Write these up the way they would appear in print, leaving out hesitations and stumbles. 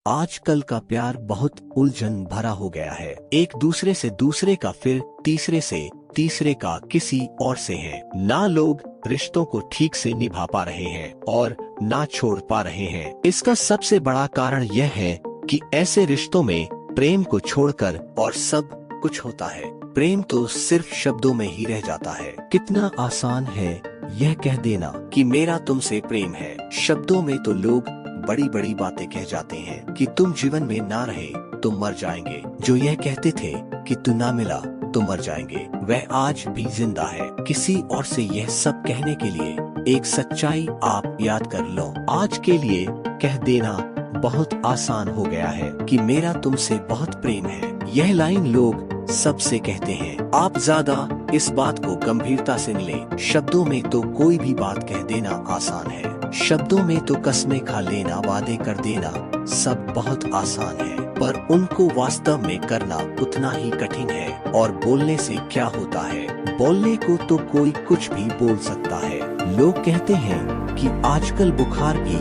आजकल का प्यार बहुत उलझन भरा हो गया है। एक दूसरे से दूसरे का, फिर तीसरे से तीसरे का, किसी और से है। ना लोग रिश्तों को ठीक से निभा पा रहे हैं और ना छोड़ पा रहे हैं। इसका सबसे बड़ा कारण यह है कि ऐसे रिश्तों में प्रेम को छोड़कर और सब कुछ होता है। प्रेम तो सिर्फ शब्दों में ही रह जाता है। कितना आसान है यह कह देना कि मेरा तुमसे प्रेम है। शब्दों में तो लोग बड़ी बड़ी बातें कह जाते हैं कि तुम जीवन में ना रहे तो मर जाएंगे। जो यह कहते थे कि तू ना मिला तो मर जाएंगे, वह आज भी जिंदा है। किसी और से यह सब कहने के लिए एक सच्चाई आप याद कर लो। आज के लिए कह देना बहुत आसान हो गया है कि मेरा तुमसे बहुत प्रेम है। यह लाइन लोग सबसे कहते हैं। आप ज्यादा इस बात को गंभीरता से न लें। शब्दों में तो कोई भी बात कह देना आसान है। शब्दों में तो कस्में खा लेना, वादे कर देना सब बहुत आसान है, पर उनको वास्तव में करना उतना ही कठिन है। और बोलने से क्या होता है? बोलने को तो कोई कुछ भी बोल सकता है। लोग कहते हैं कि आजकल बुखार भी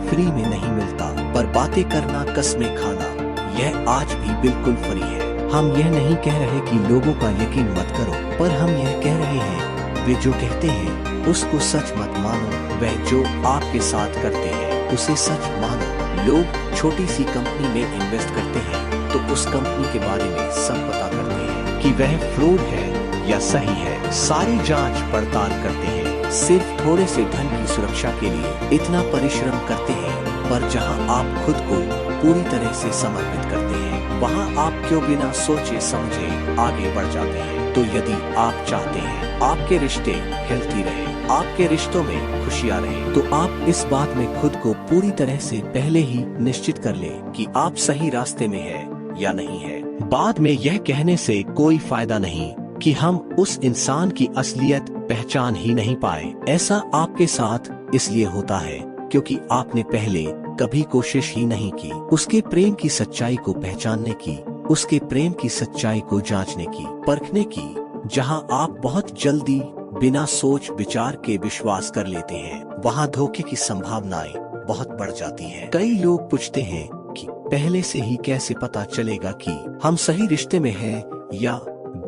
फ्री में नहीं मिलता, पर बातें करना, कस्में खाना, यह आज भी बिल्कुल फ्री है। हम यह नहीं कह रहे कि लोगों का यकीन मत करो, पर हम यह कह रहे हैं वे जो कहते हैं उसको सच मत मानो। वह जो आपके साथ करते हैं उसे सच मानो। लोग छोटी सी कंपनी में इन्वेस्ट करते हैं तो उस कंपनी के बारे में सब पता करते हैं कि वह फ्रॉड है या सही है। सारी जांच पड़ताल करते हैं। सिर्फ थोड़े से धन की सुरक्षा के लिए इतना परिश्रम करते हैं, पर जहां आप खुद को पूरी तरह से समर्पित करते हैं, वहां आप क्यों बिना सोचे समझे आगे बढ़ जाते हैं। तो यदि आप चाहते हैं आपके रिश्ते हेल्थी रहे, आपके रिश्तों में खुशियां रहे, तो आप इस बात में खुद को पूरी तरह से पहले ही निश्चित कर लें कि आप सही रास्ते में हैं या नहीं है। बाद में यह कहने से कोई फायदा नहीं कि हम उस इंसान की असलियत पहचान ही नहीं पाए। ऐसा आपके साथ इसलिए होता है क्योंकि आपने पहले कभी कोशिश ही नहीं की उसके प्रेम की सच्चाई को पहचानने की, उसके प्रेम की सच्चाई को जांचने की, परखने की। जहां आप बहुत जल्दी बिना सोच विचार के विश्वास कर लेते हैं, वहां धोखे की संभावनाएं बहुत बढ़ जाती हैं। कई लोग पूछते हैं कि पहले से ही कैसे पता चलेगा कि हम सही रिश्ते में हैं या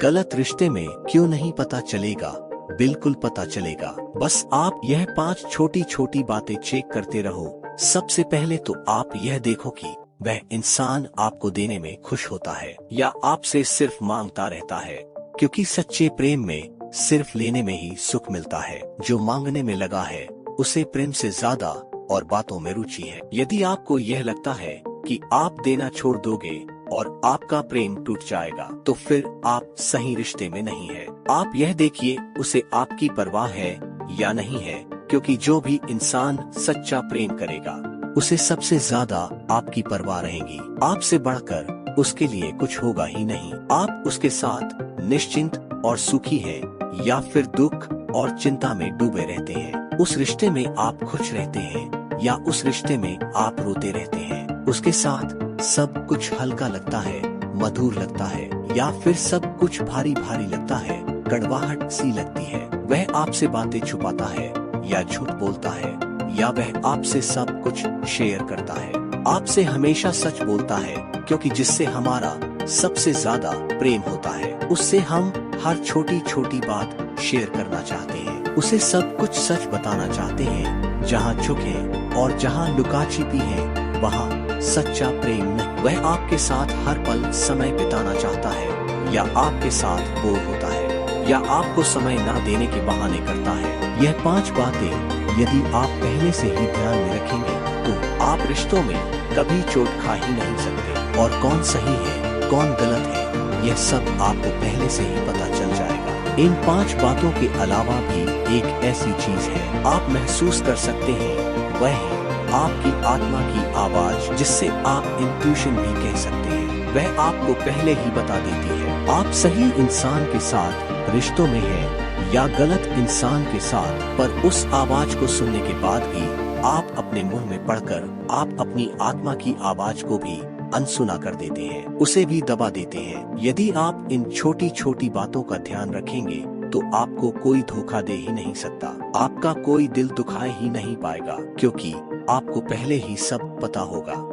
गलत रिश्ते में। क्यों नहीं पता चलेगा? बिल्कुल पता चलेगा। बस आप यह 5 छोटी छोटी बातें चेक करते रहो। सबसे पहले तो आप यह देखो कि वह इंसान आपको देने में खुश होता है या आपसे सिर्फ मांगता रहता है, क्योंकि सच्चे प्रेम में सिर्फ लेने में ही सुख मिलता है। जो मांगने में लगा है उसे प्रेम से ज्यादा और बातों में रुचि है। यदि आपको यह लगता है कि आप देना छोड़ दोगे और आपका प्रेम टूट जाएगा, तो फिर आप सही रिश्ते में नहीं है। आप यह देखिए उसे आपकी परवाह है या नहीं है, क्योंकि जो भी इंसान सच्चा प्रेम करेगा उसे सबसे ज्यादा आपकी परवाह रहेगी। आपसे बढ़कर उसके लिए कुछ होगा ही नहीं। आप उसके साथ निश्चिंत और सुखी हैं या फिर दुख और चिंता में डूबे रहते हैं। उस रिश्ते में आप खुश रहते हैं या उस रिश्ते में आप रोते रहते हैं। उसके साथ सब कुछ हल्का लगता है, मधुर लगता है, या फिर सब कुछ भारी भारी लगता है, कड़वाहट सी लगती है। वह आपसे बातें छुपाता है या झूठ बोलता है, या वह आपसे सब कुछ शेयर करता है। आपसे हमेशा सच बोलता है, क्योंकि जिससे हमारा सबसे ज्यादा प्रेम होता है उससे हम हर छोटी छोटी बात शेयर करना चाहते हैं। उसे सब कुछ सच बताना चाहते हैं। जहाँ चुप है और जहाँ लुका छिपी है वहाँ सच्चा प्रेम नहीं। वह आपके साथ हर पल समय बिताना चाहता है या आपके साथ बोर होता है या आपको समय ना देने के बहाने करता है। यह 5 बातें यदि आप पहले से ही ध्यान में रखेंगे तो आप रिश्तों में कभी चोट खा ही नहीं सकते। और कौन सही है कौन गलत है यह सब आपको पहले से ही पता चल जाएगा। इन 5 बातों के अलावा भी एक ऐसी चीज है आप महसूस कर सकते हैं, वह है आपकी आत्मा की आवाज, जिससे आप इंट्यूशन भी कह सकते हैं। वह आपको पहले ही बता देती है आप सही इंसान के साथ रिश्तों में हैं या गलत इंसान के साथ। पर उस आवाज को सुनने के बाद भी आप अपने मुंह में पड़कर आप अपनी आत्मा की आवाज को भी अनसुना कर देते हैं, उसे भी दबा देते हैं। यदि आप इन छोटी छोटी बातों का ध्यान रखेंगे तो आपको कोई धोखा दे ही नहीं सकता, आपका कोई दिल दुखाए ही नहीं पाएगा, क्योंकि आपको पहले ही सब पता होगा।